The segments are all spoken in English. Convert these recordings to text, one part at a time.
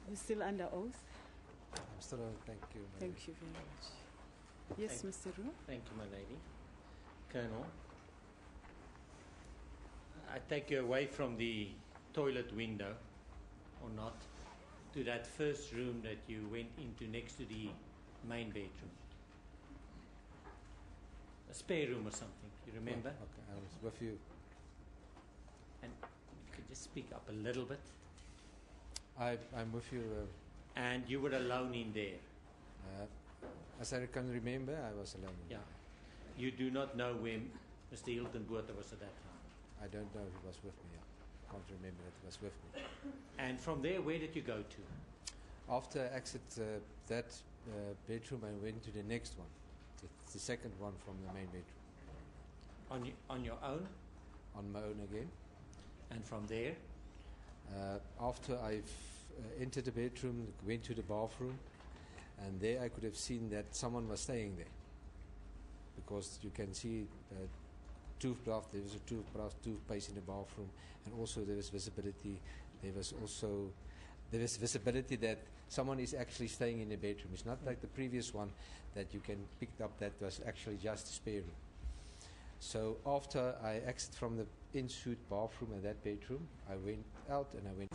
You're still under oath? I'm still on, thank you. Thank you very much. Yes, Mr. Roux? Thank you, my lady. Colonel, I take you away from the toilet window, or not, to that first room that you went into next to the main bedroom. A spare room or something, you remember? Oh, okay, I was with you. And you could just speak up a little bit. I'm with you. And you were alone in there. As I can remember, I was alone. Yeah. You do not know where Mr. Hilton Botha was at that time? I don't know if he was with me. I can't remember that he was with me. And from there, where did you go to? After I exited that bedroom, I went to the next one. The second one from the main bedroom. On your own? On my own again. And from there? After I've entered the bedroom, went to the bathroom, and there I could have seen that someone was staying there. Because you can see toothbrush, there was a toothbrush, toothpaste in the bathroom, and also there was visibility. There was visibility that someone is actually staying in the bedroom. It's not like the previous one that you can pick up that was actually just a spare room. So after I exited from the in-suite bathroom and that bedroom, I went out and I went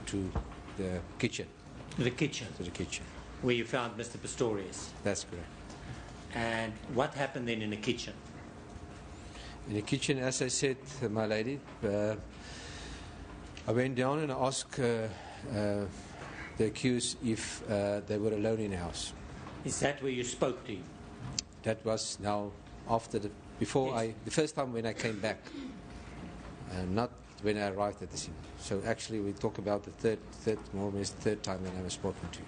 to the kitchen. The kitchen? To the kitchen. Where you found Mr. Pistorius? That's correct. And what happened then in the kitchen? In the kitchen, as I said, my lady, I went down and I asked the accused if they were alone in the house. Is that where you spoke to him? That was now after the first time when I came back, not when I arrived at the scene. So actually, we talk about the more or less third time that I was spoken to.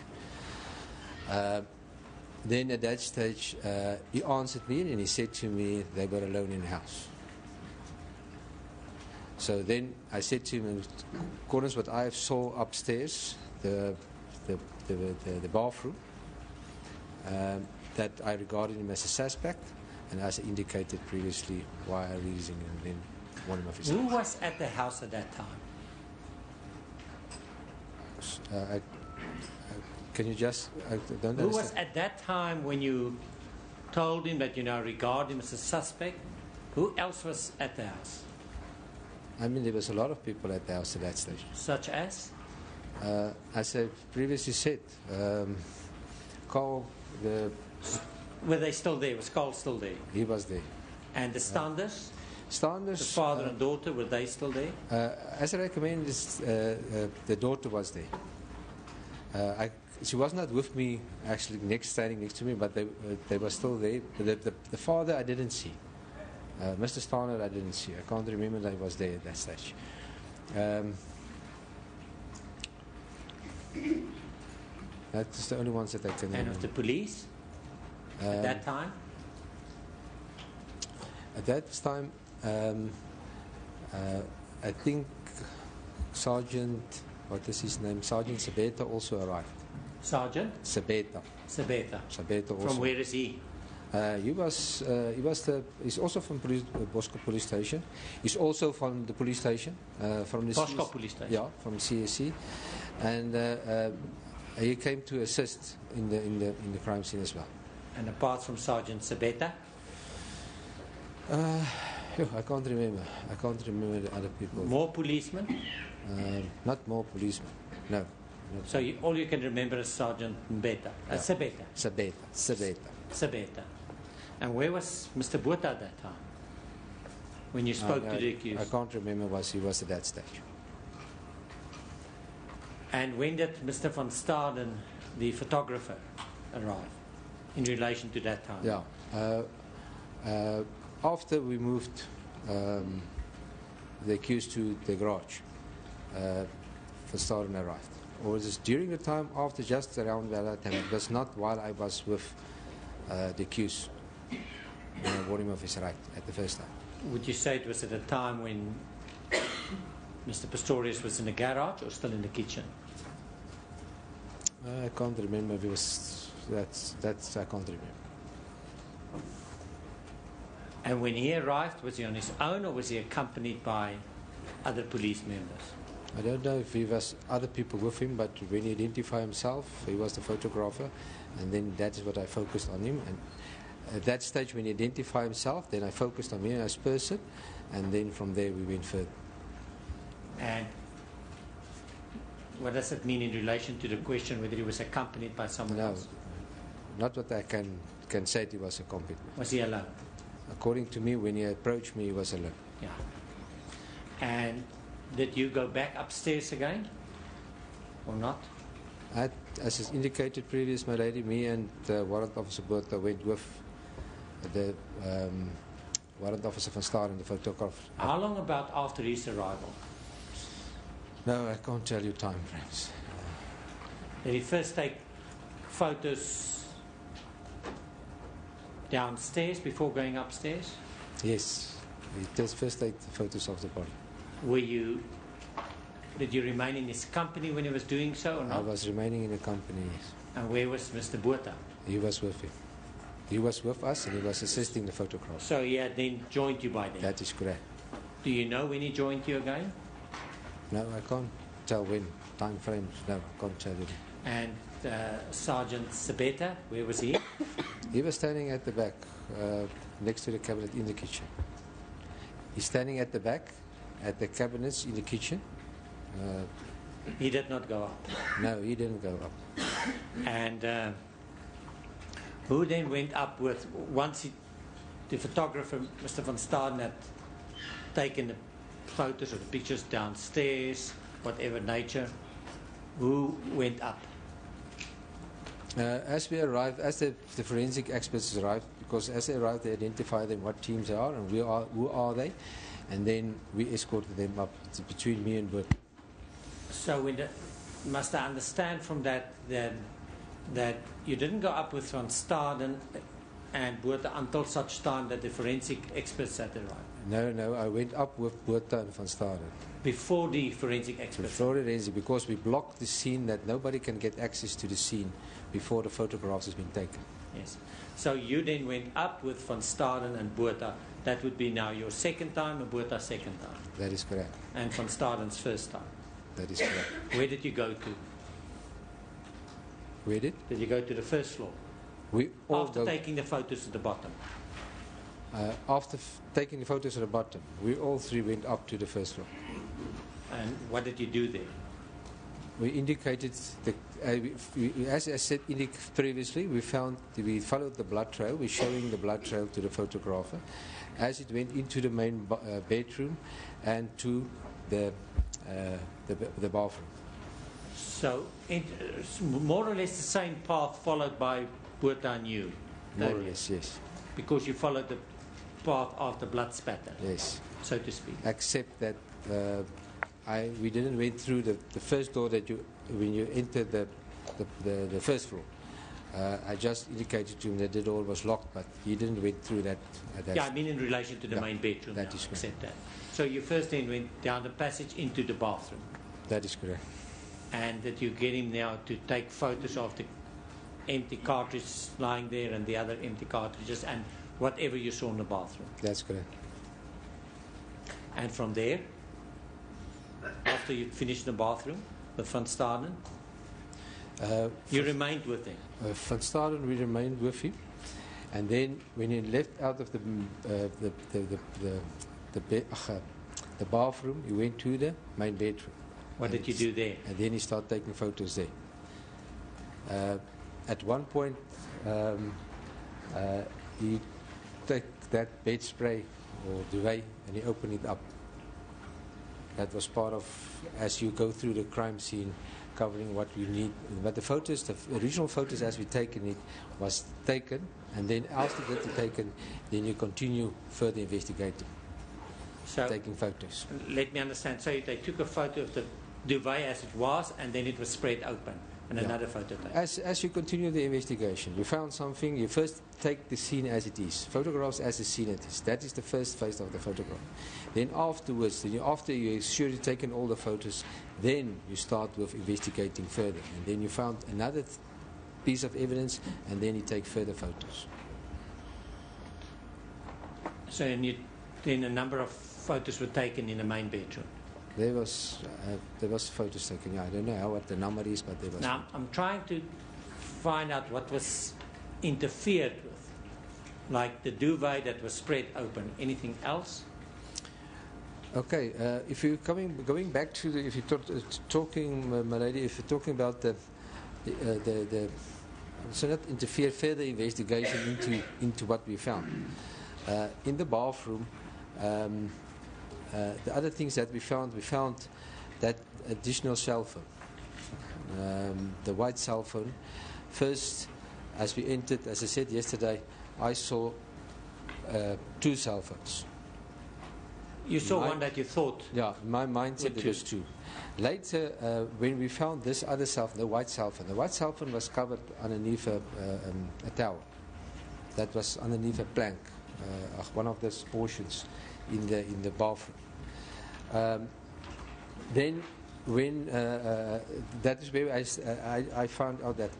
Then at that stage, he answered me and he said to me they were alone in the house. So then I said to him, in accordance with what I saw upstairs, the bathroom, that I regarded him as a suspect, and as I indicated previously, why I released him and then one of his. Who was at the house at that time? Can you just? I don't Who understand. was at that time when you told him that you now regard him as a suspect? Who else was at the house? I mean, there was a lot of people at the house at that stage. Such as? As I previously said, Carl, were they still there? Was Carl still there? He was there. And the Standers? Standers. The father and daughter, were they still there? As I recommended, the daughter was there. She was not with me, actually, standing next to me, but they were still there. The father I didn't see. Mr. Starner I didn't see. I can't remember that he was there at that stage. That's the only ones that I can remember. And of the police? At that time? At that time, I think Sergeant, what is his name? Sergeant Sabeta also arrived. Sergeant? Sabeta. Sabeta. Sabeta also. From where is he? He's also from Boschkop Police Station. He's also from the police station, from the Boschkop Police Station. Yeah, from CSC, and he came to assist in the crime scene as well. And apart from Sergeant Sabeta? I can't remember. I can't remember the other people. More policemen? Not more policemen. No. So all you can remember is Sergeant Mbeta. Sabeta. And where was Mr. Botha at that time? When you spoke to the accused? I can't remember he was at that stage. And when did Mr. van Staden, the photographer, arrive in relation to that time? Yeah. After we moved the accused to the garage, van Staden arrived. Or was it during the time after, just around that time? It was not while I was with the accused. When I warned him of his right at the first time. Would you say it was at a time when Mr. Pistorius was in the garage or still in the kitchen? I can't remember if it was. That's I can't remember. And when he arrived, was he on his own or was he accompanied by other police members? I don't know if he was other people with him, but when he identified himself, he was the photographer, and then that's what I focused on him. And at that stage, when he identified himself, then I focused on him as person, and then from there we went further. And what does it mean in relation to the question whether he was accompanied by someone No, else? not what I can say he was accompanied. Was he alone? According to me, when he approached me, he was alone. Yeah. And did you go back upstairs again, or not? As is indicated previous, my lady, me and Warrant Officer Bertha went with the Warrant Officer van Staden, the photographer. How long about after his arrival? No, I can't tell you time frames. Did he first take photos downstairs before going upstairs? Yes, he does first take the photos of the body. Did you remain in his company when he was doing so or I not? was remaining in the company, yes. And where was Mr. Botha? He was with him. He was with us and he was assisting the photographers. So he had then joined you by then? That is correct. Do you know when he joined you again? No, I can't tell when. Time frames, no, I can't tell you. And Sergeant Sabeta, where was he? He was standing at the back, next to the cabinet in the kitchen. He's standing at the back, at the cabinets in the kitchen. He did not go up. No, he didn't go up. And who then went up with, once the photographer, Mr. van Staden, had taken the photos or the pictures downstairs, whatever nature, who went up? As we arrived, as the forensic experts arrived, because as they arrived, they identified them what teams they are and who are they, and then we escorted them up. It's between me and Bert. So must I understand from that that you didn't go up with Van Staden and Botha until such time that the forensic experts had arrived? No, I went up with Botha and Van Staden. Before the forensic experts? Before the forensic, because we blocked the scene that nobody can get access to the scene before the photographs has been taken. Yes. So you then went up with Van Staden and Botha. That would be now your second time or Botha's second time? That is correct. And Van Staden's first time? That is correct. Where did you go to? Where did? Did you go to the first floor? We all After taking the photos at the bottom? After taking the photos at the bottom, we all three went up to the first floor. And what did you do there? We indicated, as I said previously, we followed the blood trail. We're showing the blood trail to the photographer as it went into the main bedroom and to the bathroom. So it's more or less the same path followed by Botha and you? More or less, yes. Because you followed the path after blood spatter? Yes. So to speak? Except that we didn't went through the first door that when you entered the first floor. I just indicated to him that the door was locked, but he didn't went through that. Yeah, I mean in relation to the main bedroom. That now, is correct. Except that. So you first then went down the passage into the bathroom. That is correct. And that you get him now to take photos of the empty cartridges lying there and the other empty cartridges and whatever you saw in the bathroom. That's correct. And from there, after you finished the bathroom with Van Staden, you remained with him? Van Staden, we remained with him. And then when he left out of the bathroom, he went to the main bedroom. What did you do there? And then he started taking photos there. At one point, he took that bed spray or duvet and he opened it up. That was part of, as you go through the crime scene, covering what you need. But the photos, the original photos as we taken it, was taken, and then after that taken, then you continue further investigating, So taking photos. let me understand. So they took a photo of the duvet as it was, and then it was spread open, and another photo taken. As you continue the investigation, you found something, you first take the scene as it is, photographs as the scene it is. That is the first phase of the photograph. Then afterwards, after you're sure you've taken all the photos, then you start with investigating further. And then you found another piece of evidence, and then you take further photos. So then a number of photos were taken in the main bedroom. There was photos taken. Yeah, I don't know what the number is, but there was. Now, I'm trying to find out what was interfered with, like the duvet that was spread open. Anything else? Okay, if you're going back to if you're talking, my lady, if you're talking about the so not interfere further investigation into what we found in the bathroom. The other things that we found that additional cell phone, the white cell phone. First, as we entered, as I said yesterday, I saw 2 cell phones. You saw one that you thought? Yeah, in my mind said there was 2. Later, when we found this other cell phone, the white cell phone was covered underneath a towel. That was underneath a plank, one of those portions in the bathroom. Then, when that is where I found out that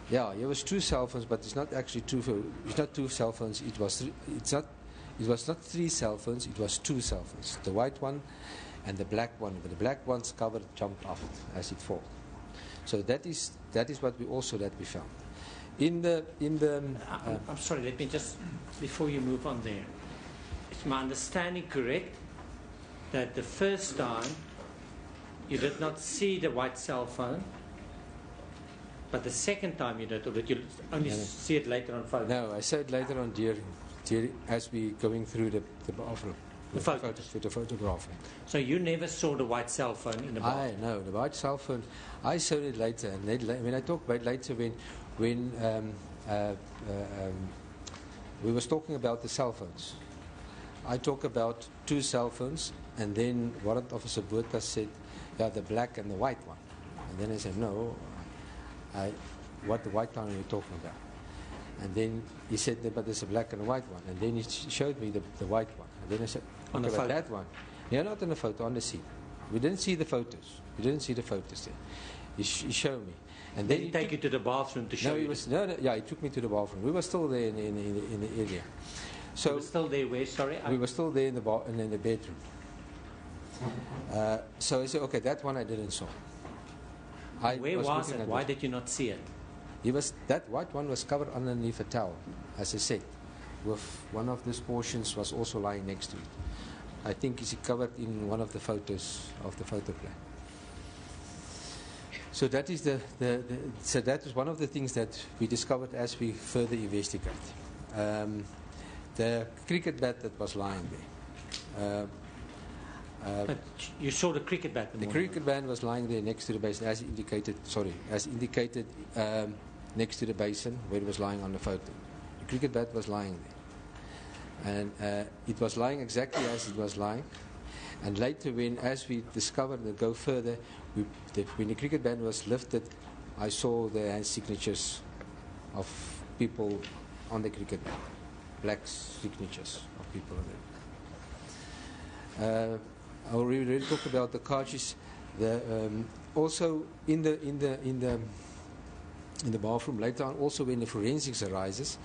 there was 2 cell phones, but it's not actually 2. It's not 2 cell phones. It was 3. It was not 3 cell phones. It was 2 cell phones. The white one and the black one. But the black one's cover jumped off as it fell. So that is what we found. I'm sorry. Let me just before you move on there. Is my understanding correct that the first time you did not see the white cell phone, but the second time you did, or did you only see it later on photo? No, I saw it later on during as we going through the bathroom. The photographing. So you never saw the white cell phone in the bathroom? No, the white cell phone. I saw it later, and when I talk about later, when we was talking about the cell phones, I talk about 2 cell phones, and then Warrant Officer Botha said, the black and the white one. And then I said, no, what the white one are you talking about? And then he said, but there's a black and a white one. And then he showed me the white one. And then I said, on the photo? That one. Yeah, not on the photo, on the scene. We didn't see the photos. We didn't see the photos there. He showed me. And then he take you to the bathroom to show you? He took me to the bathroom. We were still there in the area. So we were still there where, sorry? We were still there in the bedroom. So I said, okay, that one I didn't saw. Where was it? Why did you not see it? That white one was covered underneath a towel, as I said, with one of these portions was also lying next to it. I think it's covered in one of the photos of the photo plan. So that is so that is one of the things that we discovered as we further investigate. The cricket bat that was lying there. But you saw the cricket bat. The cricket bat was lying there next to the basin, as indicated next to the basin where it was lying on the photo. The cricket bat was lying there, and it was lying exactly as it was lying. And later, as we discovered and go further, when the cricket bat was lifted, I saw the hand signatures of people on the cricket bat, black signatures of people on there. I already talked about the cartridges. Also in the bathroom later on, also when the forensics arises,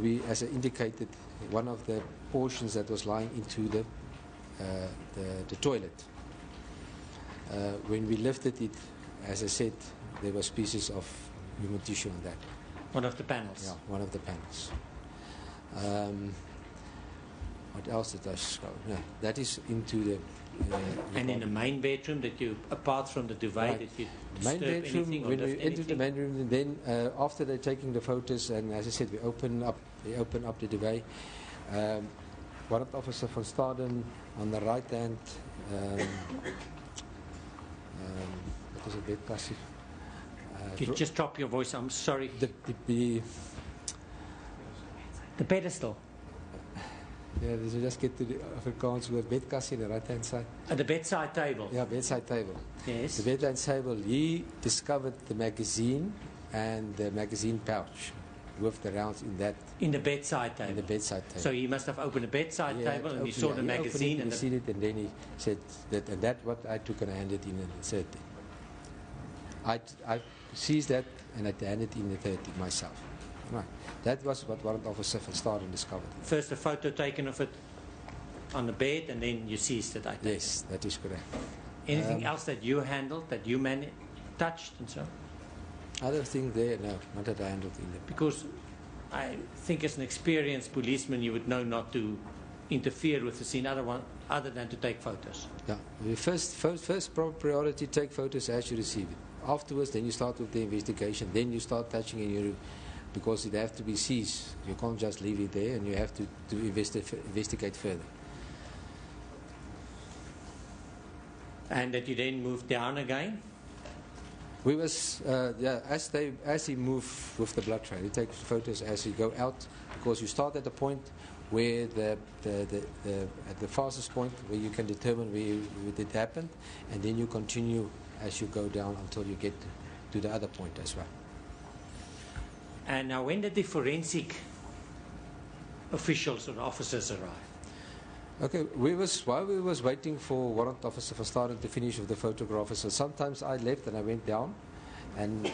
we, as I indicated, one of the portions that was lying into the toilet. When we lifted it, as I said, there was pieces of human tissue on that. One of the panels. Yeah, one of the panels. What else did I show? No, that is into the. And in the main bedroom, that you, apart from the duvet, that you main bedroom, anything or when we lift entered the main room, and then after they're taking the photos, and as I said, we open up the duvet. Warrant Officer van Staden on the right hand. What is a bed passive? You just drop your voice. I'm sorry. The pedestal. Yeah, dus we just get to the Afrikaans word bedkassie on the right hand side. At the bedside table. Yeah, bedside table. Yes. The bedside table. He discovered the magazine and the magazine pouch with the rounds in that. In the bedside table. In the bedside table. So he must have opened the bedside table and he saw the magazine and he seen it, and then he said that, and that what I took and I handed in and said, I seized that and I handed in the 30 myself. Right. That was what Warrant Officer van Staden discovered. First a photo taken of it on the bed and then you seized it, I think. Yes, that is correct. Anything else that you handled, that you touched and so on? Other thing there, no, not that I handled in there. Because I think as an experienced policeman you would know not to interfere with the scene other than to take photos. Yeah, the first priority, take photos as you receive it. Afterwards, then you start with the investigation. Then you start touching in your, because it has to be seized. You can't just leave it there, and you have to investigate further. And that you then move down again? We was as he move with the blood trail, you take photos as you go out, because you start at the point where at the fastest point where you can determine where it happened, and then you continue as you go down until you get to the other point as well. And now, when did the forensic officials or officers arrive? Okay, while we was waiting for Warrant Officer van Staden to finish with the photographers, so sometimes I left and I went down, and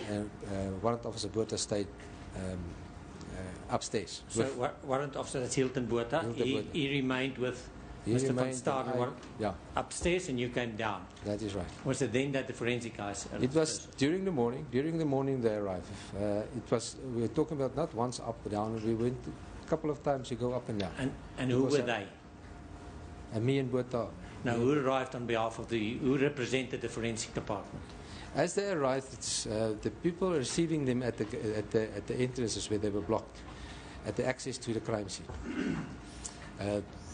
Warrant Officer Botha stayed upstairs. So Warrant Officer, that's Hilton Botha, he remained with Mr. van Staden upstairs, and you came down. That is right. Was it then that the forensic guys arrived? It was during the morning. During the morning they arrived. We were talking about not once up and down. We went a couple of times. You go up and down. And who were they? And me and Botha. Now, who arrived on behalf of who represented the forensic department? As they arrived, it's, the people receiving them at the entrances where they were blocked, at the access to the crime scene.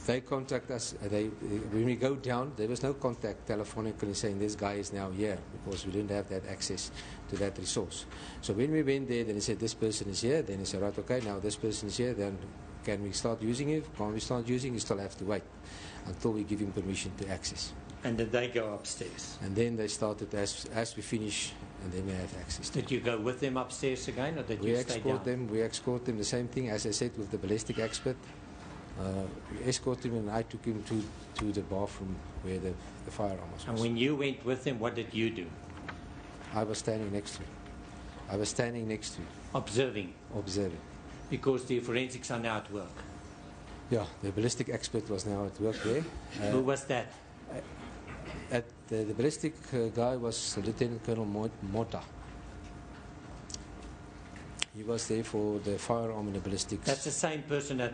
They contact us. When we go down, there was no contact telephonically saying this guy is now here, because we didn't have that access to that resource. So when we went there, then he said this person is here. Then he said, right, okay, now this person is here. Then can we start using it? Can we start using it? You still have to wait until we give him permission to access. And did they go upstairs? And then they started as we finish, and then we have access. Did you go with them upstairs again, or did you stay down? We escort them. The same thing as I said with the ballistic expert. We escorted him, and I took him to the bathroom where the firearm was. And when you went with him, what did you do? I was standing next to him. Observing? Observing. Because the forensics are now at work? Yeah, the ballistic expert was now at work there. Who was that? The ballistic guy was Lieutenant Colonel Mota. He was there for the firearm and the ballistics. That's the same person that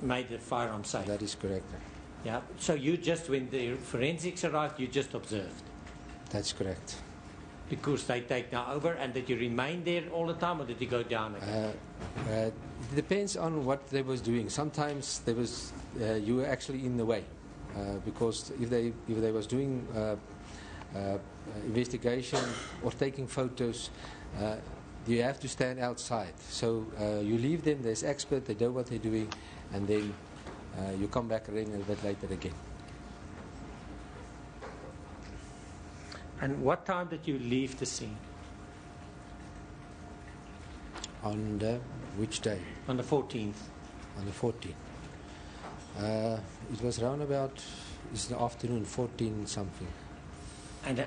made the firearm safe? That is correct. Yeah. So you just, when the forensics arrived, you just observed? That's correct. Because they take now over, and did you remain there all the time, or did you go down again? It depends on what they was doing. Sometimes there was you were actually in the way, because if they was doing investigation or taking photos, you have to stand outside. So you leave them. There's expert. They know what they're doing, and then you come back a little bit later again. And what time did you leave the scene? On which day? On the 14th. On the 14th. It was around about, it's the afternoon, 14 something. And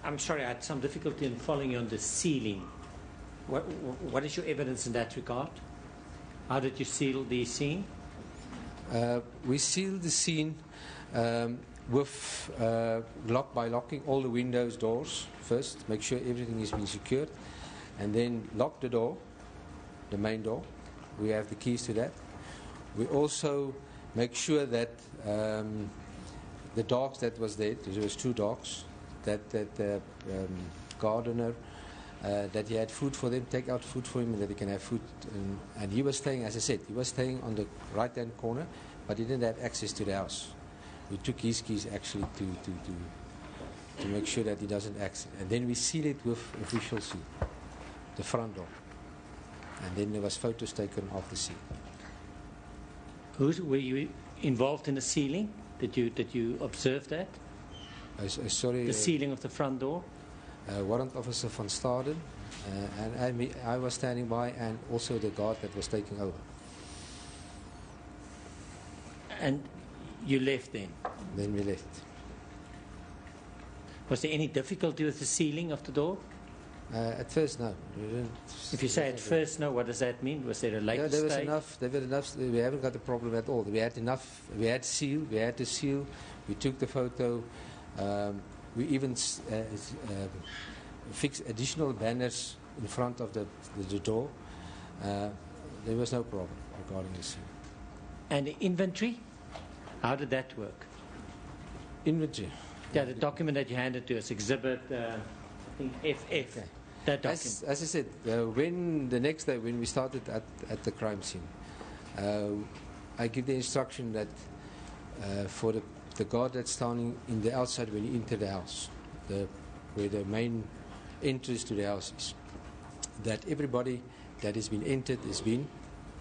I'm sorry, I had some difficulty in following you on the sealing. What is your evidence in that regard? How did you seal the scene? We sealed the scene with by locking all the windows, doors first, make sure everything is being secured, and then lock the door, the main door. We have the keys to that. We also make sure that the dogs that was there was 2 dogs, that gardener, that he had food for them, take out food for him, and that he can have food. And he was staying, as I said, he was staying on the right-hand corner, but he didn't have access to the house. We took his keys actually to make sure that he doesn't access. And then we seal it with official seal, the front door. And then there was photos taken of the scene. Were you involved in the sealing? Did you observe that? Sorry. The sealing of the front door? Warrant Officer van Staden, and I was standing by, and also the guard that was taking over. And you left then? Then we left. Was there any difficulty with the sealing of the door? At first, no. We didn't. If you say at first no, what does that mean? Was there a later No, there was stage? enough. There was enough. We haven't got a problem at all. We had enough. We had seal. We had the seal. We took the photo. We even fixed additional banners in front of the door. There was no problem regarding the seal. And the inventory? How did that work? Inventory. Yeah, the document that you handed to us, exhibit, I think FF. Okay. That document. As I said, when the next day when we started at the crime scene, I give the instruction that for the guard that's standing in the outside when you enter the house, where the main entrance to the house is, that everybody that has been entered has been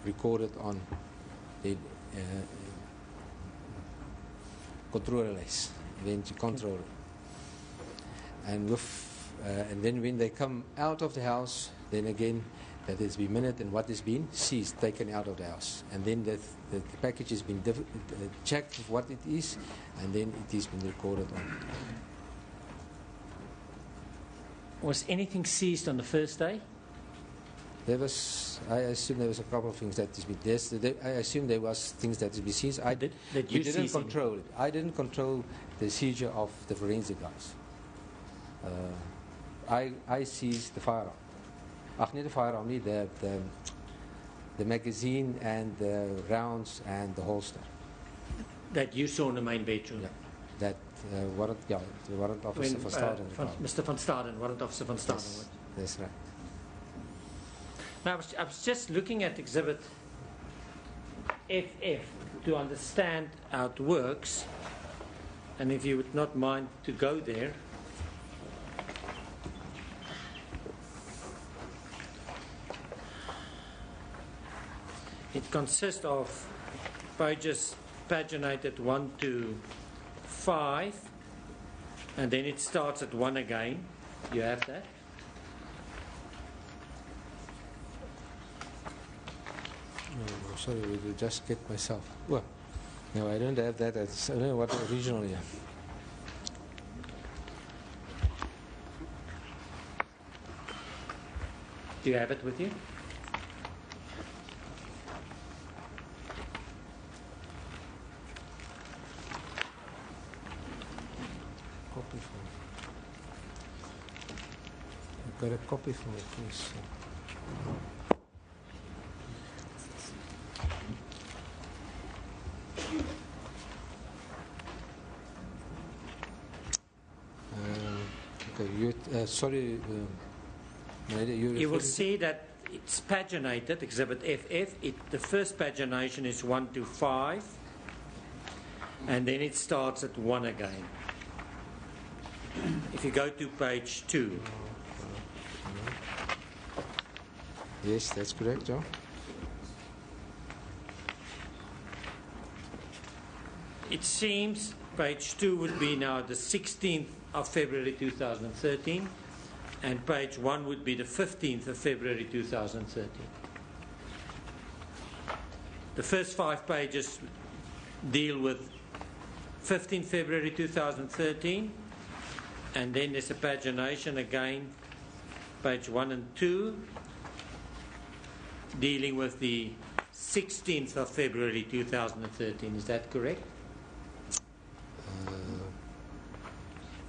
recorded on the controllerlijst, the controller. And then when they come out of the house, then again that has been minute and what has been seized, taken out of the house. And then the package has been checked what it is, and then it has been recorded on. Was anything seized on the first day? I assume there was a couple of things that has been. I assume there was things that has been seized. We didn't control it. I didn't control the seizure of the forensic guys. I seized the firearm. Not the firearm, the magazine and the rounds and the holster. That you saw in the main bedroom? Yeah. That the warrant officer van Staden. Mr. van Staden, warrant officer van Staden. Yes, that's right. Now, I was just looking at exhibit FF to understand how it works, and if you would not mind to go there. It consists of pages paginated 1 to 5, and then it starts at 1 again. You have that? Oh, sorry, we will just get myself. Well, no, I don't have that. I don't know what originally. Do you have it with you? Copy for me. I've got a copy for me, please. Sorry, you will see that it's paginated, exhibit FF. The first pagination is 1 to 5, and then it starts at 1 again. If you go to page 2. Yes, that's correct, John. It seems page 2 would be now the 16th of February 2013, and page 1 would be the 15th of February 2013. The first 5 pages deal with 15th February 2013, and then there's a pagination again, page 1 and 2, dealing with the 16th of February 2013. Is that correct?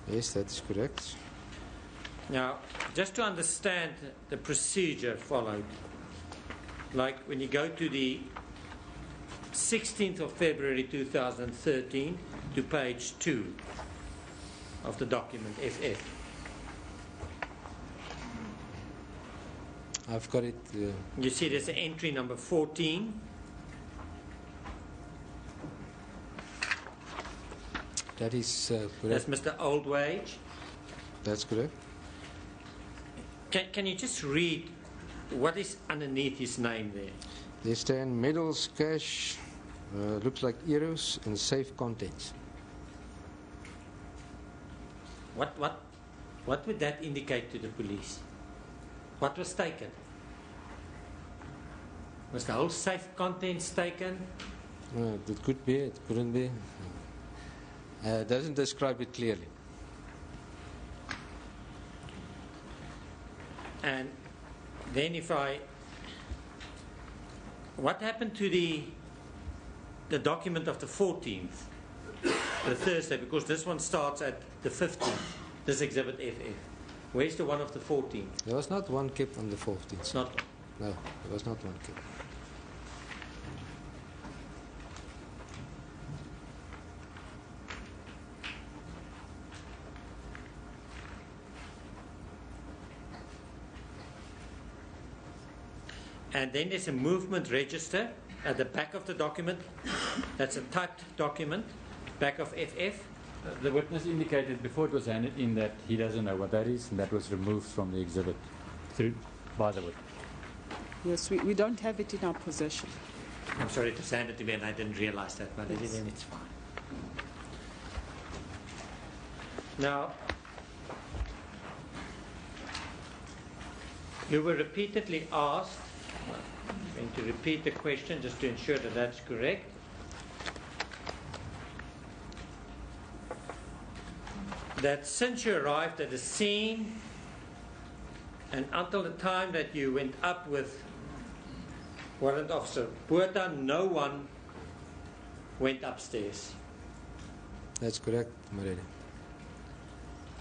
Yes, that is correct. Now, just to understand the procedure followed, like when you go to the 16th of February 2013 to page 2 of the document, FF. I've got it. You see there's an entry number 14. That is That's correct. Mr. Oldwage. That's correct. Can you just read what is underneath his name there? They stand medals, cash, looks like euros, and safe contents. What would that indicate to the police? What was taken? Was the whole safe contents taken? It could be, it couldn't be. It doesn't describe it clearly. And then what happened to the document of the 14th, the Thursday, because this one starts at the 15th, this exhibit FF. Where's the one of the 14th? There was not one kept on the 14th. It's not. No, there was not one kept. And then there's a movement register at the back of the document. That's a typed document, back of FF. The witness indicated before it was handed in that he doesn't know what that is, and that was removed from the exhibit by the witness. Yes, we don't have it in our possession. I'm sorry, it was handed to me and I didn't realize that, but Yes. then it's fine. Now, you were repeatedly asked, I'm going to repeat the question just to ensure that that's correct. That since you arrived at the scene and until the time that you went up with Warrant Officer Botha, no one went upstairs. That's correct, my lady.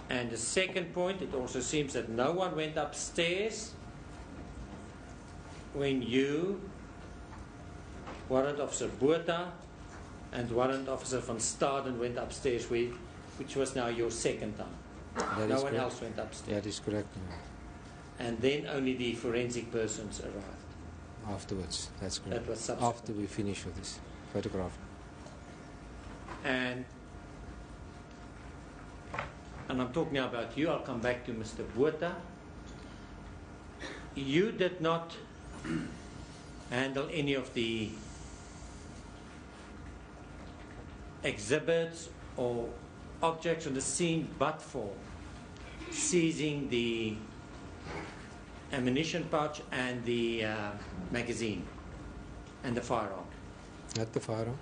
And the second point, it also seems that no one went upstairs when you, Warrant Officer Botha and Warrant Officer van Staden went upstairs, which was now your second time. That No is one correct. else went upstairs. That is correct. And then only the forensic persons arrived. Afterwards, that's correct. That was subsequent. After we finish with this photograph. And I'm talking now about you. I'll come back to Mr. Botha. You did not handle any of the exhibits or objects on the scene but for seizing the ammunition pouch and the magazine and the firearm. Not the firearm.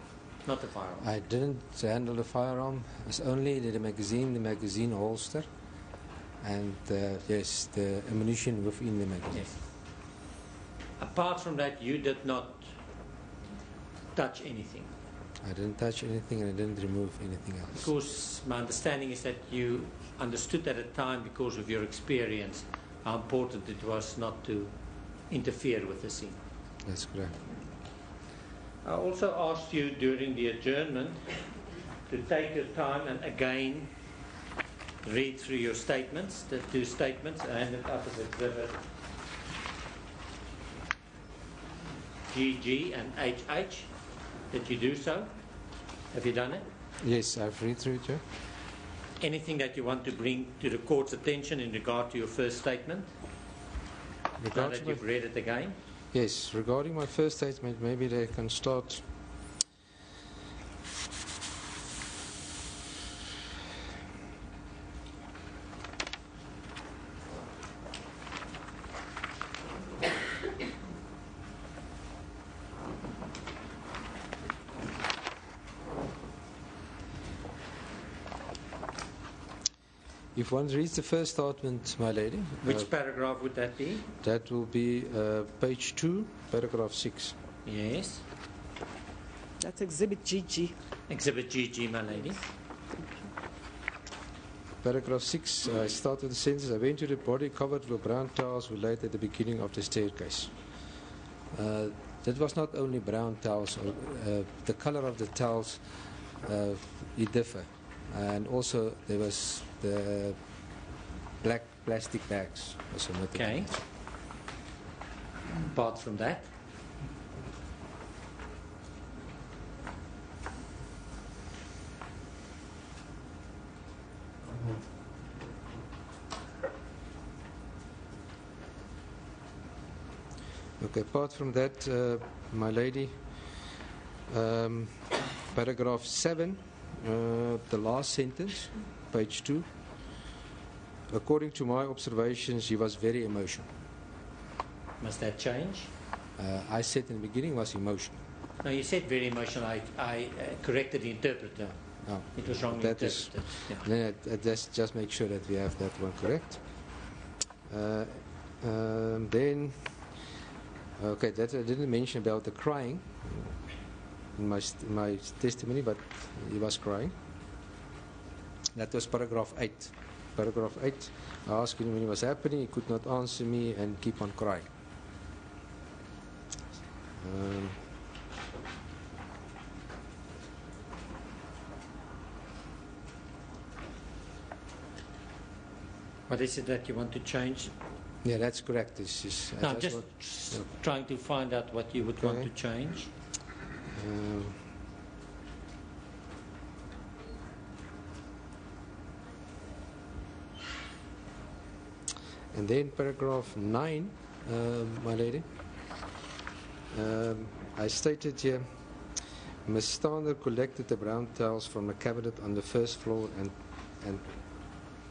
Not the firearm. I didn't handle the firearm. It's only the magazine holster, and yes, the ammunition within the magazine. Yes. Apart from that, you did not touch anything. I didn't touch anything and I didn't remove anything else. Because my understanding is that you understood at the time, because of your experience, how important it was not to interfere with the scene. That's correct. I also asked you during the adjournment to take your time and again read through your statements, the two statements. I ended up as exhibit GG and HH. Did you do so? Have you done it? Yes, I've read through it, yeah. Anything that you want to bring to the court's attention in regard to your first statement? Now that you've read it again? Yes, regarding my first statement, maybe they can start. If one reads the first statement, my lady. Which paragraph would that be? That will be page 2, paragraph 6. Yes. That's Exhibit GG. Exhibit GG, my lady. Paragraph 6, I start with the sentence, I went to the body covered with brown towels were laid at the beginning of the staircase. That was not only brown towels, the color of the towels, it differ. And also there was the black plastic bags also noted. Okay. Apart from that? Okay, apart from that, my lady, paragraph 7, the last sentence, page 2. According to my observations, he was very emotional. Must that change? I said in the beginning was emotional. No, you said very emotional. I corrected the interpreter. No, It was wrongly that is, interpreted. Yeah. then just make sure that we have that one correct. Then, okay, that I didn't mention about the crying in my testimony, but he was crying. That was paragraph 8. Paragraph 8, I asked him when it was happening, he could not answer me and keep on crying. What is it that you want to change? Yeah, that's correct. This is, No, I'm just trying to find out what you would want to change. And then paragraph 9, my lady. I stated here, Ms. Stander collected the brown towels from a cabinet on the first floor and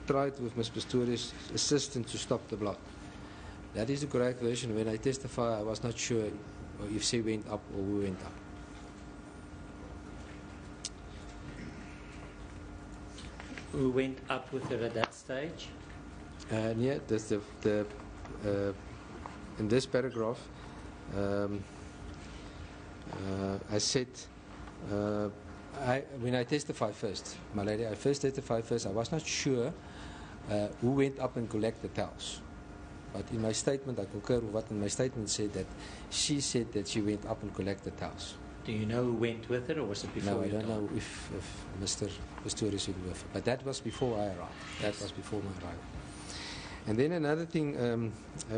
tried with Ms. Pistorius' assistant to stop the blood. That is the correct version. When I testify, I was not sure if she went up or who went up. Who went up with her at that stage? Yeah, that's in this paragraph, I said, when I testified first, my lady, I first testified first, I was not sure who went up and collected the towels. But in my statement, I concur with what in my statement said, that she said that she went up and collected towels. Do you know who went with her, or was it before? No, I you don't died? know if Mr. Pistorius went with her. But that was before I arrived. That was before my arrival. And then another thing,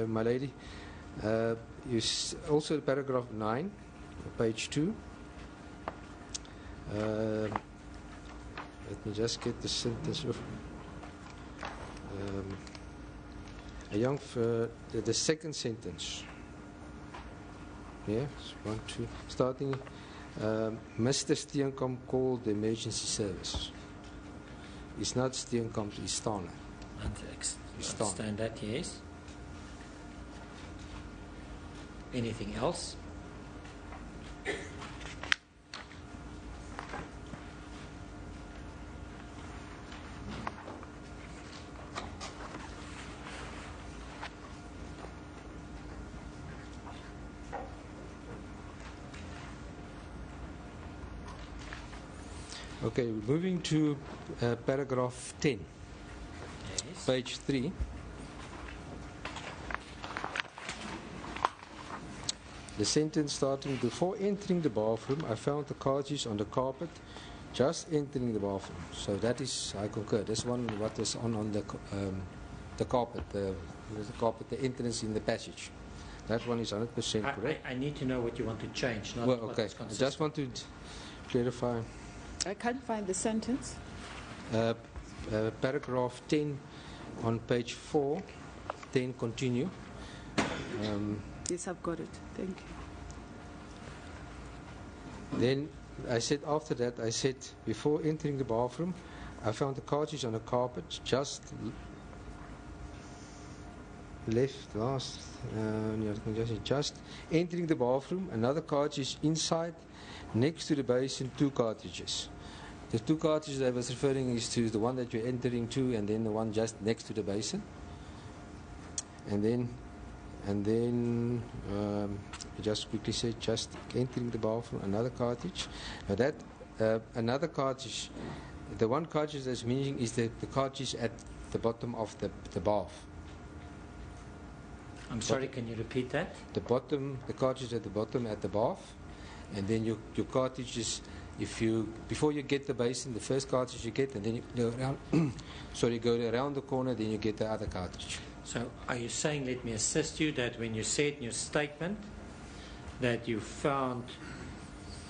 my lady, is also paragraph 9, page 2. Let me just get the sentence of the second sentence. Yeah, 1, 2, starting. Mr. Steenkamp called the emergency service. It's not Steenkamp, it's Stander. Understand that, yes. Anything else? Okay, moving to paragraph 10, Yes. page 3. The sentence starting, before entering the bathroom, I found the cartridge on the carpet, just entering the bathroom. So that is, I concur, this one, what was on the carpet, the carpet, the entrance in the passage. That one is 100% correct. I need to know what you want to change, not Well, what okay, is I consistent. just want to clarify. I can't find the sentence. Paragraph 10 on page 4, 10 continue. Yes, I've got it. Thank you. Then I said after that, I said before entering the bathroom, I found the cartridge on the carpet, just just entering the bathroom, another cartridge inside, next to the basin, 2 cartridges. The 2 cartridges I was referring is to the one that you're entering to, and then the one just next to the basin. And then just quickly say, just entering the bathroom, another cartridge. Now that another cartridge, the one cartridge that's meaning is the cartridge at the bottom of the bath. I'm sorry, can you repeat that? The cartridge at the bottom at the bath, and then your cartridges. Before you get the basin, the first cartridge you get, and then you go around. You go around the corner, then you get the other cartridge. So are you saying, let me assist you, that when you said in your statement that you found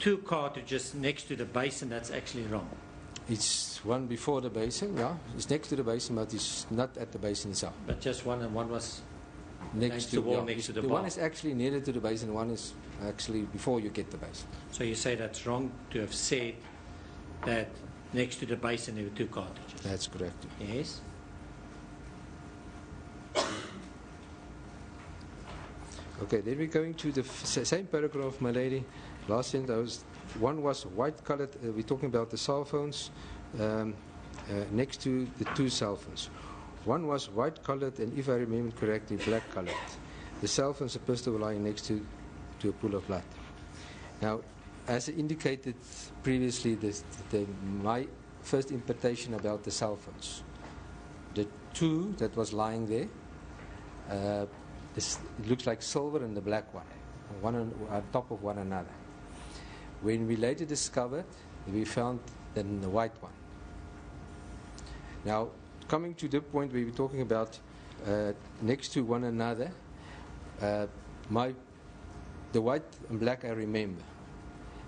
2 cartridges next to the basin, that's actually wrong? It's one before the basin, yeah. It's next to the basin, but it's not at the basin itself. But just one, and one was Next to the wall, yeah, next to the one bath. is actually nearer to the basin, one is actually before you get the basin. So you say that's wrong to have said that next to the basin there were 2 cartridges? That's correct. Yes. Okay, then we're going to the same paragraph, my lady. Last sentence, one was white colored. We're talking about the cell phones next to the 2 cell phones. One was white-colored and, if I remember correctly, black-colored. The cell phones and pistol were lying next to a pool of blood. Now, as indicated previously, my first imputation about the cell phones, the two that was lying there, it looks like silver and the black one on top of one another. When we later discovered, we found the white one. Now, coming to the point where we're talking about next to one another, the white and black I remember.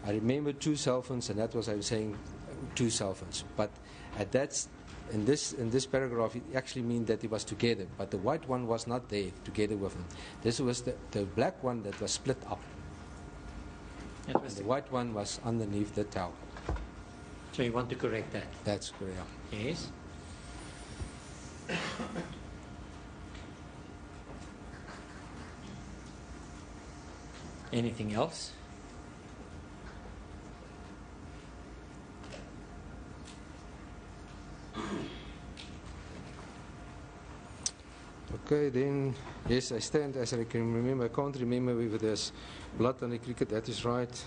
I remember two cell phones, and that was, I was saying, two cell phones. But at that, in this paragraph, it actually means that it was together. But the white one was not there together with them. This was the black one that was split up. And the white one was underneath the towel. So you want to correct that? That's correct. Yes. Anything else? Okay, then, yes, I stand as I can remember. I can't remember whether there's blood on the cricket. That is right.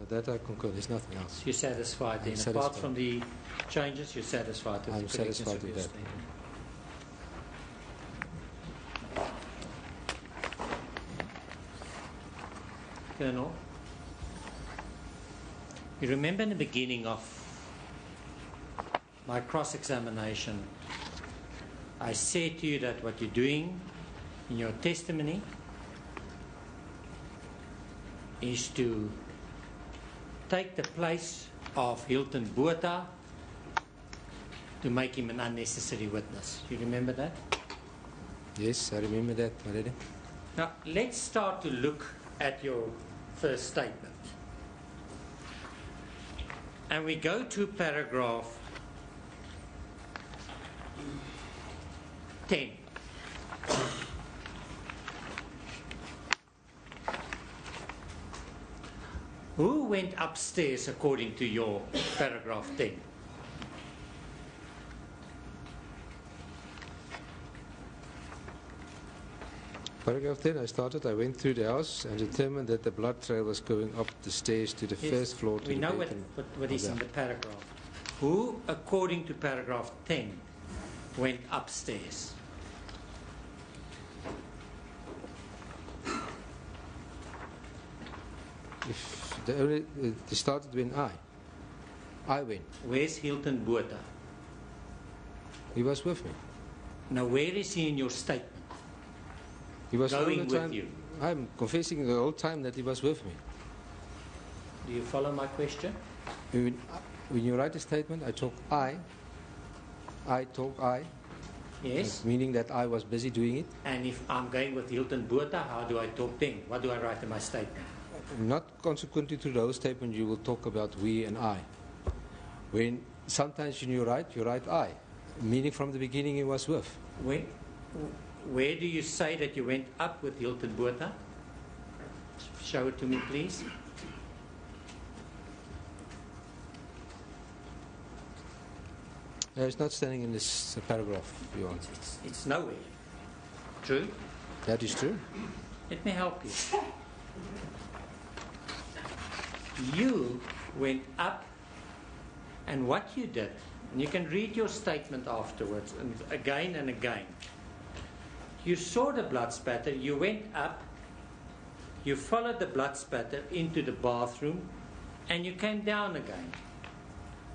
That I concur. There's nothing else. You're satisfied then? Apart from the changes, you're satisfied with I'm the correctness satisfied of with your that. statement? Colonel, you remember in the beginning of my cross-examination, I said to you that what you're doing in your testimony is to take the place of Hilton Botha to make him an unnecessary witness. You remember that? Yes, I remember that already. Now, let's start to look at your first statement. And we go to paragraph 10. Who went upstairs according to your paragraph 10? Paragraph 10, I went through the house and determined that the blood trail was going up the stairs to the first floor to we the know bedroom. what is in the paragraph. Who, according to paragraph 10, went upstairs? If they started when I went. Where's Hilton Botha? He was with me. Now, where is he in your statement? He was Going all the with time. you. I'm confessing the whole time that he was with me. Do you follow my question? When you write a statement, I talk I. Yes. Meaning that I was busy doing it. And if I'm going with Hilton Botha, how do I talk then? What do I write in my statement? Not consequently to the whole statement, you will talk about we and I. When sometimes when you write I, meaning from the beginning he was with. Where do you say that you went up with Hilton Botha? Show it to me, please. It's not standing in this paragraph, Your Honor. It's nowhere. True? That is true. Let me help you. You went up, and what you did, and you can read your statement afterwards, and again, you saw the blood spatter, you went up, you followed the blood spatter into the bathroom, and you came down again.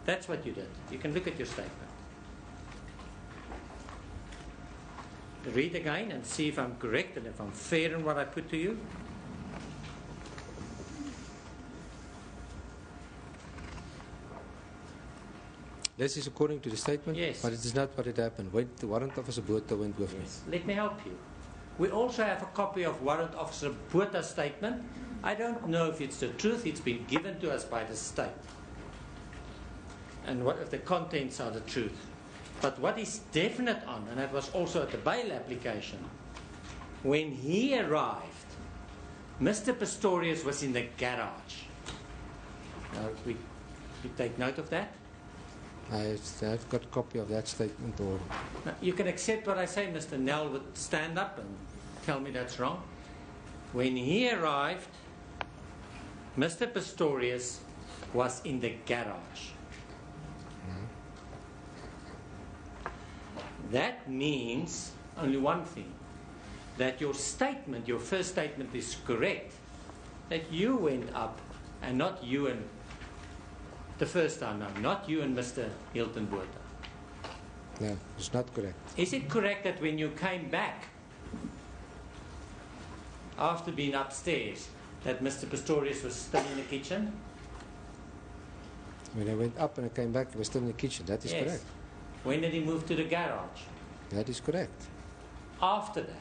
That's what you did. You can look at your statement. Read again and see if I'm correct and if I'm fair in what I put to you. This is according to the statement, Yes. but it is not what had happened. The warrant officer Botha went with me. Yes. Let me help you. We also have a copy of Warrant Officer Botha's statement. I don't know if it's the truth. It's been given to us by the state. And what if the contents are the truth. But what is definite on, and that was also at the bail application, when he arrived, Mr. Pistorius was in the garage. Now, we take note of that. I've got a copy of that statement. Or Now, you can accept what I say. Mr. Nell would stand up and tell me that's wrong. When he arrived, Mr. Pistorius was in the garage. That means only one thing, that your statement, your first statement is correct, that you went up and not you and the first time, no, not you and Mr. Hilton Botha. no, it's not correct. Is it correct that when you came back after being upstairs, that Mr. Pistorius was still in the kitchen? When I went up and I came back, he was still in the kitchen. That is Yes. correct. When did he move to the garage? That is correct. After that?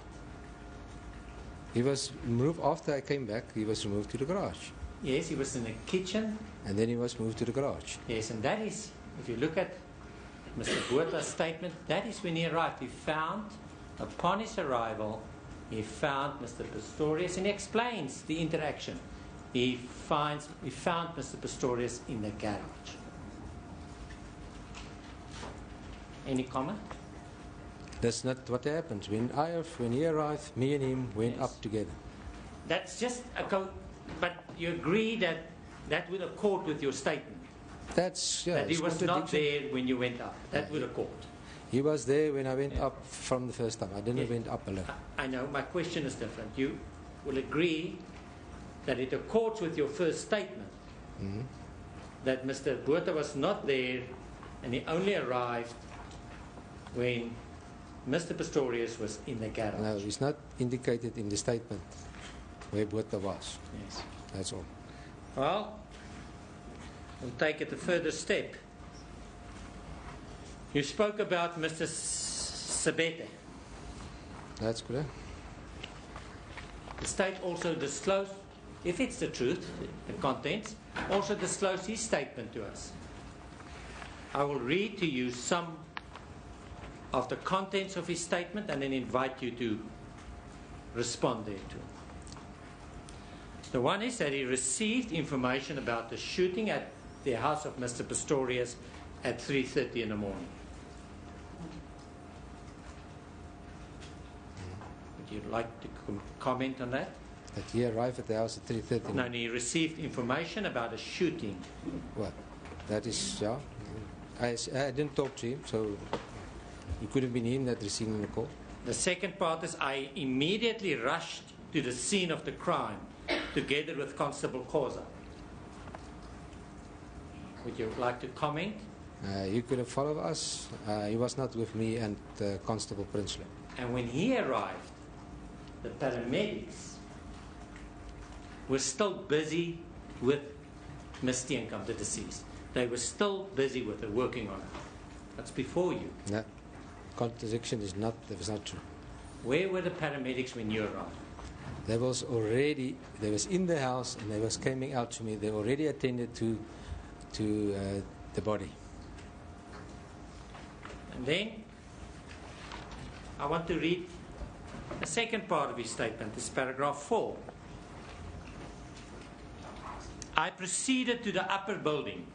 He was moved after I came back. He was removed to the garage, Yes, he was in the kitchen. and then he was moved to the garage. Yes, and that is, if you look at Mr. Botha's statement, that is when he arrived. He found, upon his arrival, he found Mr. Pistorius, and he explains the interaction. He found Mr. Pistorius in the garage. Any comment? That's not what happened. When he arrived, me and him went Yes. up together. That's just a but you agree that that would accord with your statement, That's that he it's was not contradiction. there when you went up. That would accord. He was there when I went Yeah. up from the first time. I didn't Yes. went up alone. I know, my question is different. You will agree that it accords with your first statement, Mhm. that Mr. Botha was not there and he only arrived when Mr. Pistorius was in the garage. No, it's not indicated in the statement where Botha was. Yes. That's all. Well, we'll take it a further step. You spoke about Mr. Sabete. That's correct. The state also disclosed, if it's the truth, the contents, also disclosed his statement to us. I will read to you some of the contents of his statement and then invite you to respond thereto. The one is that he received information about the shooting at the house of Mr. Pistorius at 3:30 in the morning. Would you like to comment on that? That he arrived at the house at 3:30. No, and he received information about a shooting. What? That is, yeah. I didn't talk to him, so it could have been him that received the call. The second part is, I immediately rushed to the scene of the crime together with Constable Khoza. Would you like to comment? He could have followed us. He was not with me and Constable Prinsley. And when he arrived, the paramedics were still busy with Miss Steenkamp, the deceased. They were still busy with her, working on her. That's before you. No, contradiction is not. That was not true. Where were the paramedics when you arrived? They was in the house and they was coming out to me. They already attended to the body. And then I want to read the second part of his statement. This is paragraph 4. I proceeded to the upper building.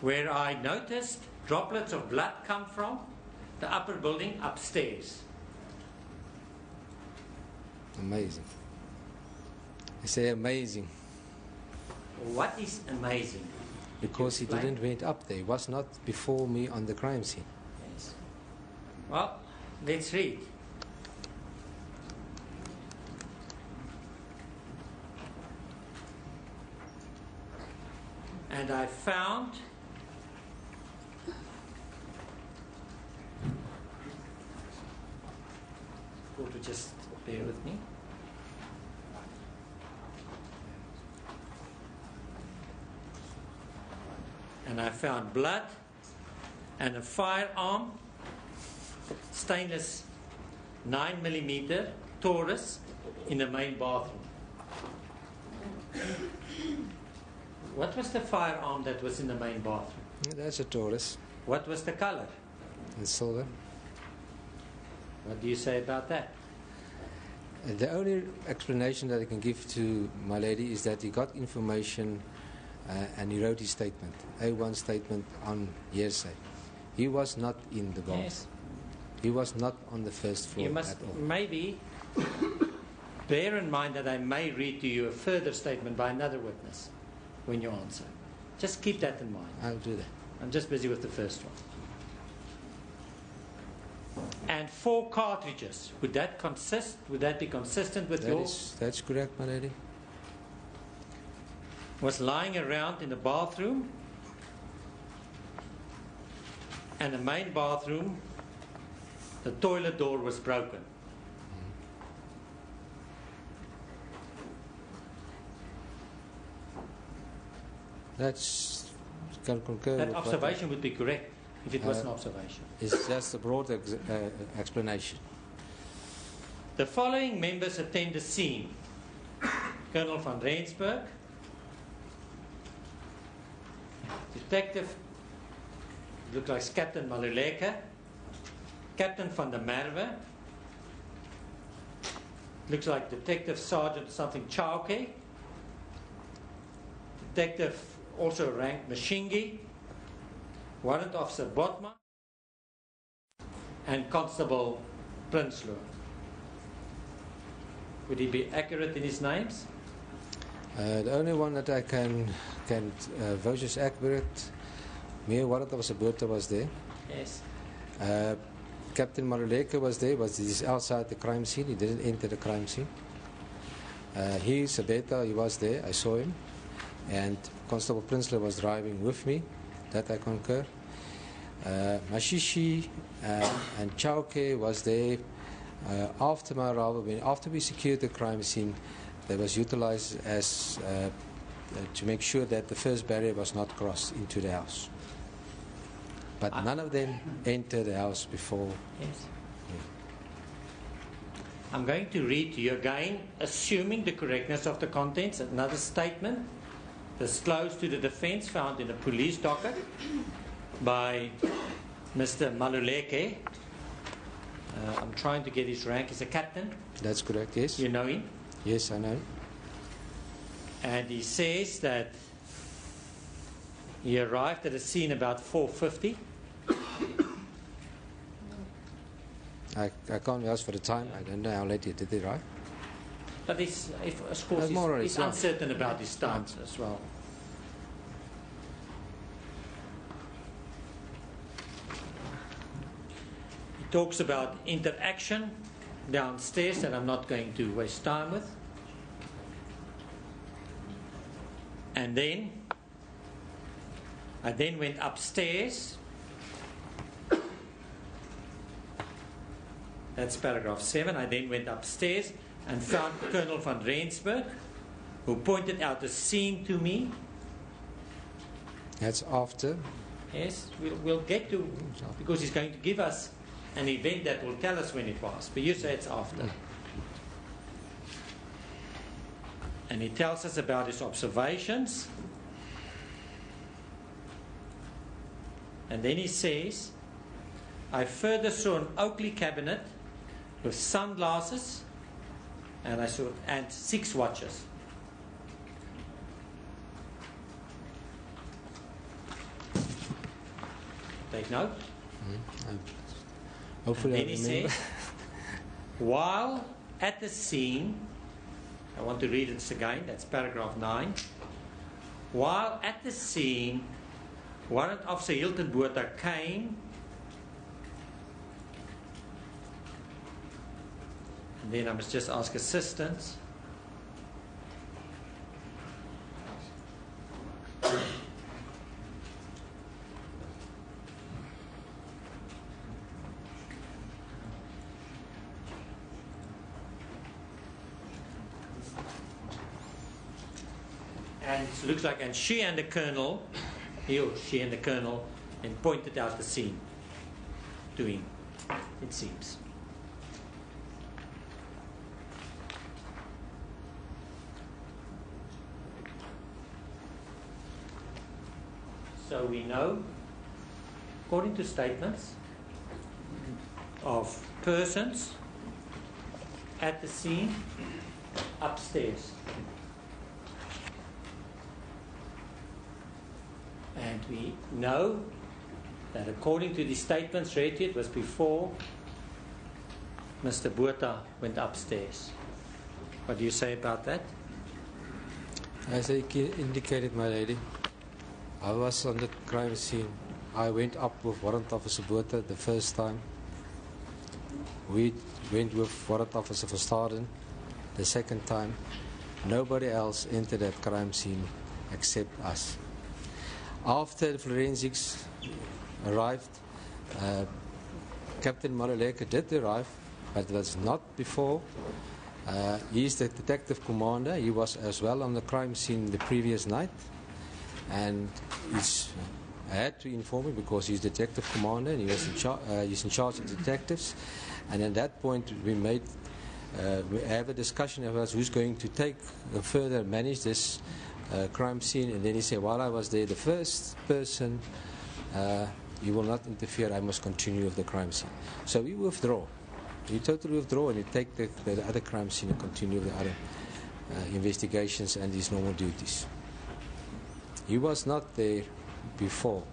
Where I noticed droplets of blood come from the upper building upstairs. Amazing. I say amazing What is amazing? because he Explain. didn't went up there. He was not before me on the crime scene. Yes. Well, let's read. And I found court will just bear with me. and I found blood and a firearm, stainless 9mm Taurus, in the main bathroom. What was the firearm that was in the main bathroom? That's a Taurus. What was the color? It's silver. What do you say about that? The only explanation that I can give to my lady is that he got information and he wrote his statement, A1 statement on hearsay. He was not in the bath. Yes. He was not on the first floor You must at all. maybe bear in mind that I may read to you a further statement by another witness when you answer. Just keep that in mind. I'll do that. I'm just busy with the first one. And 4 cartridges. Would that be consistent with yours? That's correct, my lady. Was lying around in the bathroom, and the main bathroom, the toilet door was broken. That's can concur That with what observation would be correct if it was an observation. It's just a broad explanation. The following members attend the scene: Colonel van Rensburg, Detective, looks like Captain Maluleke, Captain van der Merwe, looks like Detective Sergeant something Chauke, Detective also ranked Mashingi, Warrant Officer Botman, and Constable Prinsloo. Would he be accurate in his names? The only one that I can vouch as accurate, Meer Warrant Officer Botha was there. Yes. Captain Maluleke was there, but he's outside the crime scene. He didn't enter the crime scene. He, Sabeta, he was there. I saw him. And Constable Prinsloo was driving with me. That I concur. Mashishi and Chauke was there. After my arrival, after we secured the crime scene, they was utilized as to make sure that the first barrier was not crossed into the house. But none of them entered the house before. Yes. I'm going to read to you again, assuming the correctness of the contents, another statement disclosed to the defense found in a police docket by Mr. Maluleke. I'm trying to get his rank. He's a captain. That's correct, yes. You know him? Yes, I know. And he says that he arrived at the scene about 4:50. I can't ask for the time. I don't know how late he did it, right? But of course, he's uncertain about his stance as well. He talks about interaction downstairs that I'm not going to waste time with. And then I then went upstairs. That's paragraph 7. I then went upstairs and found Colonel van Rensburg, who pointed out the scene to me. That's after. Yes, we'll get to, because he's going to give us an event that will tell us when it was. But you say it's after. And he tells us about his observations. And then he says, I further saw an Oakley cabinet with sunglasses, and I saw 6 watches. Take note. Hopefully, and then he says, while at the scene, I want to read it again, that's paragraph 9. While at the scene, Warrant Officer Hilton Botha came, and then I must just ask assistance. And it looks like, and she and the colonel he or she and the colonel and pointed out the scene to him, it seems. So we know, according to statements of persons at the scene upstairs. And we know that according to the statements read, it was before Mr. Botha went upstairs. What do you say about that? As I indicated, my lady, I was on the crime scene. I went up with Warrant Officer Botha the first time. We went with Warrant Officer Verstaden the second time. Nobody else entered that crime scene except us. After the forensics arrived, Captain Maluleke did arrive, but it was not before. He is the detective commander. He was as well on the crime scene the previous night, and I had to inform him because he's detective commander and he was he's in charge of detectives. And at that point, we have a discussion about who's going to take further manage this crime scene. And then he said, while I was there, the first person, you will not interfere, I must continue with the crime scene. So we withdraw. We totally withdraw and we take the other crime scene and continue with the other investigations and his normal duties. He was not there before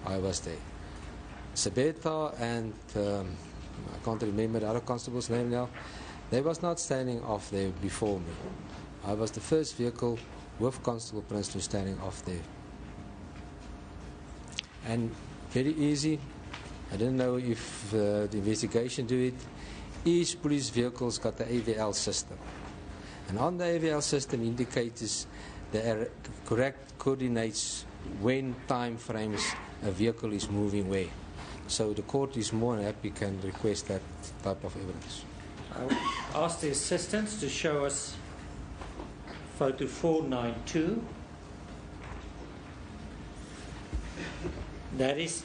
I was there. Sabeta and I can't remember the other constable's name now. They was not standing off there before me. I was the first vehicle with Constable Prinsloo standing off there. And very easy. I didn't know if the investigation do it. Each police vehicle's got the AVL system. And on the AVL system indicates the correct coordinates when time frames a vehicle is moving where. So the court is more than happy can request that type of evidence. I'll ask the assistants to show us photo 492. That is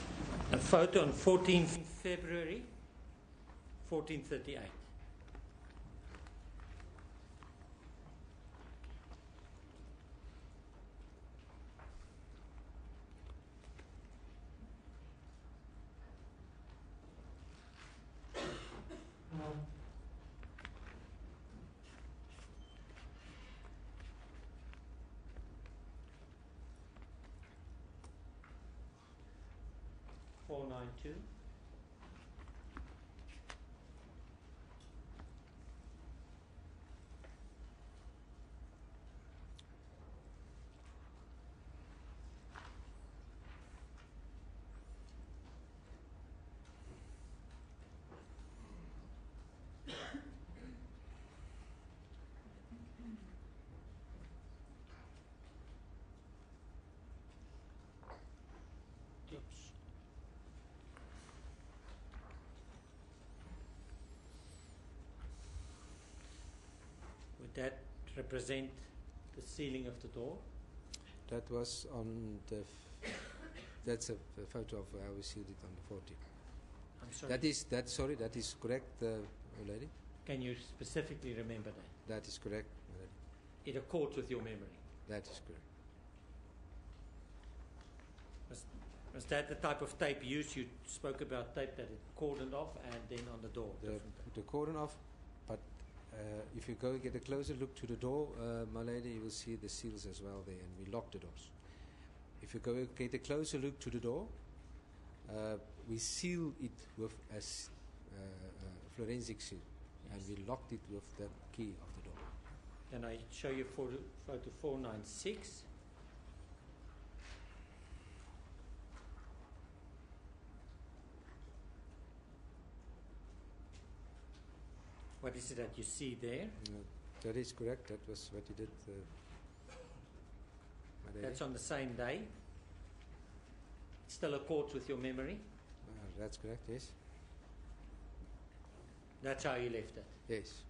a photo on 14th February 1438. .492. Would that represent the sealing of the door? That was on the. That's a photo of how we sealed it on the 40th. I'm sorry. That is correct, lady. Can you specifically remember that? That is correct, lady. It accords with your memory. That is correct. Was that the type of tape used? You spoke about tape that it cordoned off and then on the door. The cordon off, but if you go get a closer look to the door, my lady, you will see the seals as well there, and we locked the doors. If you go get a closer look to the door, we sealed it with a forensic seal, and we locked it with the key of the door. Can I show you photo 496? What is it that you see there? That is correct. That was what you did. That's on the same day. It still accords with your memory. That's correct, yes. That's how you left it. Yes.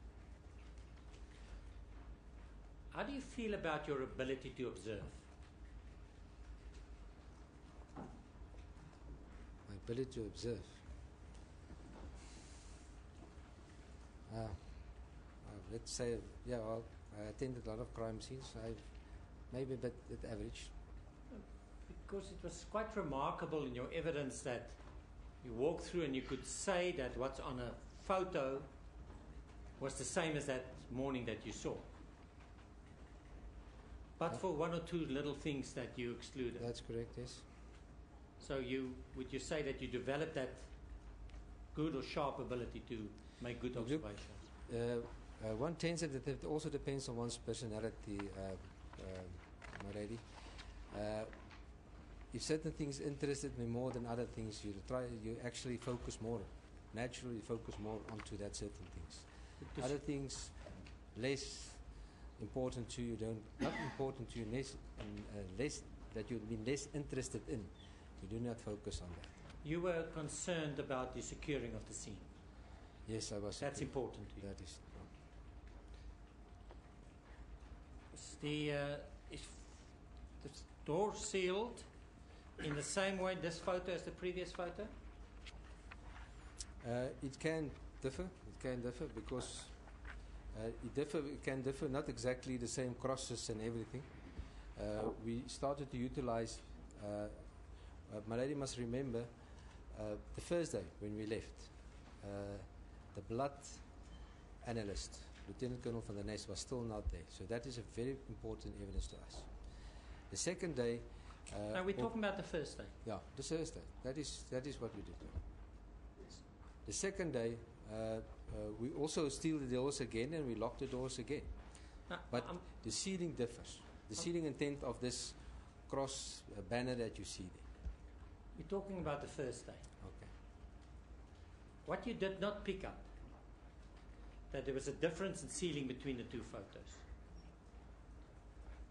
How do you feel about your ability to observe? ability to observe. Let's say, yeah, well, I attended a lot of crime scenes. Maybe a bit at average. Because it was quite remarkable in your evidence that you walked through and you could say that what's on a photo was the same as that morning that you saw. But for one or two little things that you excluded. That's correct, yes. So would you say that you developed that good or sharp ability to make good observations? One tends that it also depends on one's personality, my lady. If certain things interested me more than other things, you actually focus more, naturally focus more onto that certain things. Other things less important to you, not important to you, less that you've been less interested in. You do not focus on that. You were concerned about the securing of the scene. Yes, I was. That's important to you. That is. Is the door sealed in the same way this photo as the previous photo? It can differ. It can differ because it can differ. Not exactly the same crosses and everything. We started to utilize. My lady must remember the first day when we left. The blood analyst, Lieutenant Colonel van der Nest, was still not there. So that is a very important evidence to us. The second day... Now we're talking about the first day. Yeah, the first day. That is what we did. The second day, we also sealed the doors again and we locked the doors again. But the sealing differs. The sealing intent of this cross banner that you see there. We're talking about the first day. Okay. What you did not pick up, that there was a difference in sealing between the two photos.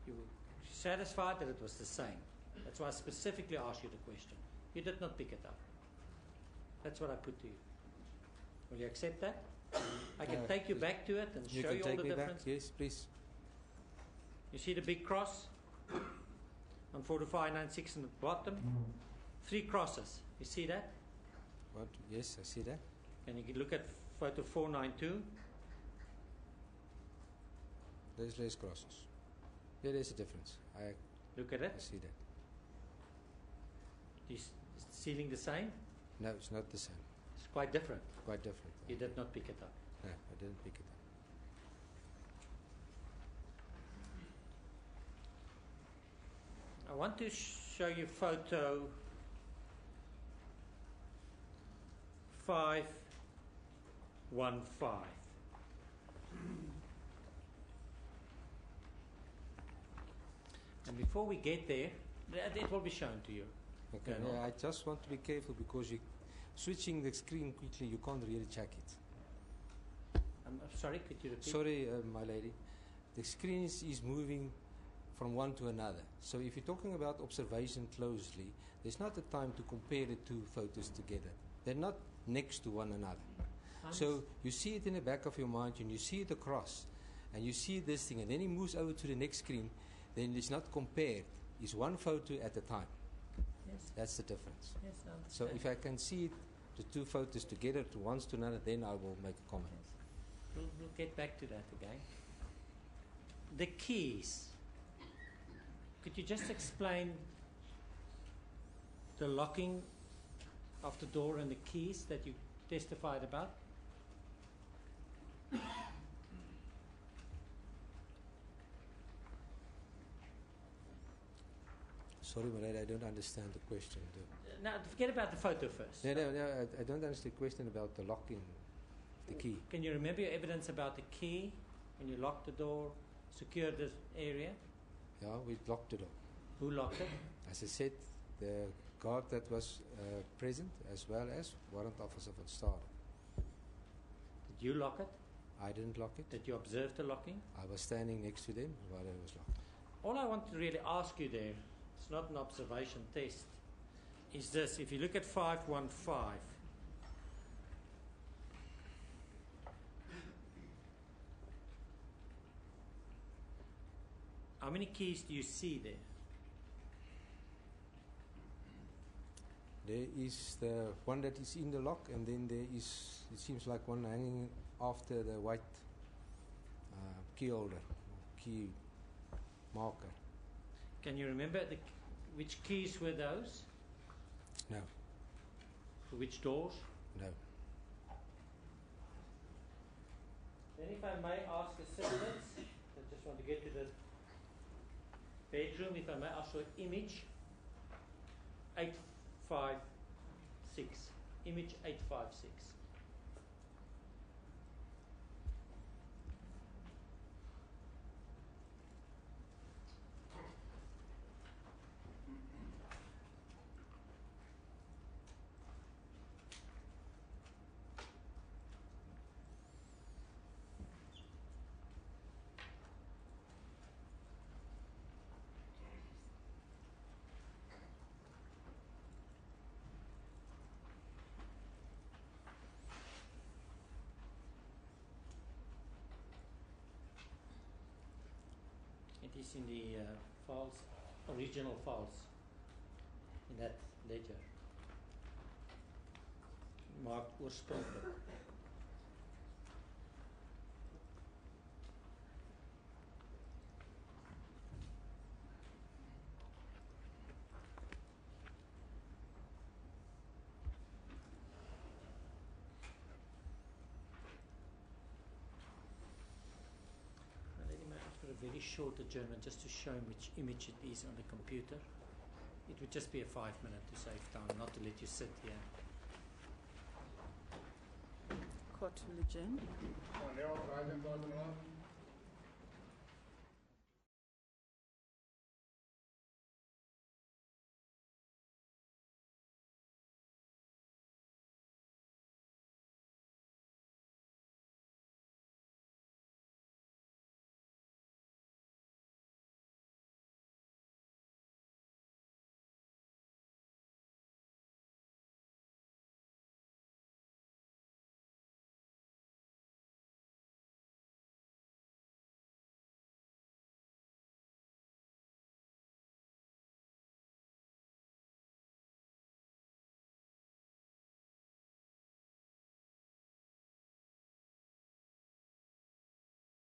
You were satisfied that it was the same. That's why I specifically asked you the question. You did not pick it up. That's what I put to you. Will you accept that? I can take you back to it and show you all the difference. Yes, please. You see the big cross on 4596 on the bottom? 3 crosses. You see that? What? Yes, I see that. And you can look at photo 492. There's less crosses. Yeah, there's a difference. Look at it. I see that. Is the sealing the same? No, it's not the same. It's quite different. Quite different. You did not pick it up. No, I didn't pick it up. I want to show you photo 515. And before we get there, it will be shown to you. Okay. Yeah, I just want to be careful because you switching the screen quickly, you can't really check it. I'm sorry, could you repeat? Sorry, my lady. The screen is moving from one to another. So if you're talking about observation closely, there's not the time to compare the two photos together. They're not next to one another. So you see it in the back of your mind and you see it across and you see this thing and then it moves over to the next screen, then it's not compared. It's one photo at a time. Yes. That's the difference. Yes, I So understand. if I can see the two photos together to once to another, then I will make a comment. Yes. We'll get back to that again. The keys. Could you just explain the locking of the door and the keys that you testified about? Sorry, my lady, I don't understand the question. Now, forget about the photo first. No, I don't understand the question about the locking, the key. Can you remember your evidence about the key when you locked the door, secured the area? Yeah, we locked the door. Who locked it? As I said, the guard that was present, as well as Warrant Officer van Staden. Did you lock it? I didn't lock it. Did you observe the locking? I was standing next to them while it was locked. All I want to really ask you there, it's not an observation test, is this. If you look at 515, how many keys do you see there? There is the one that is in the lock, and then there is, it seems like one hanging after the white key holder, key marker. Can you remember which keys were those? No, For which doors? no. Then if I may ask assistants, I just want to get to the bedroom, if I may ask for image 856. Image 856. It is in the files, original files, in that ledger. Marked oorspronklik. A very short adjournment just to show him which image it is on the computer. It would just be a 5 minute to save time, not to let you sit here. Court will adjourn. Oh,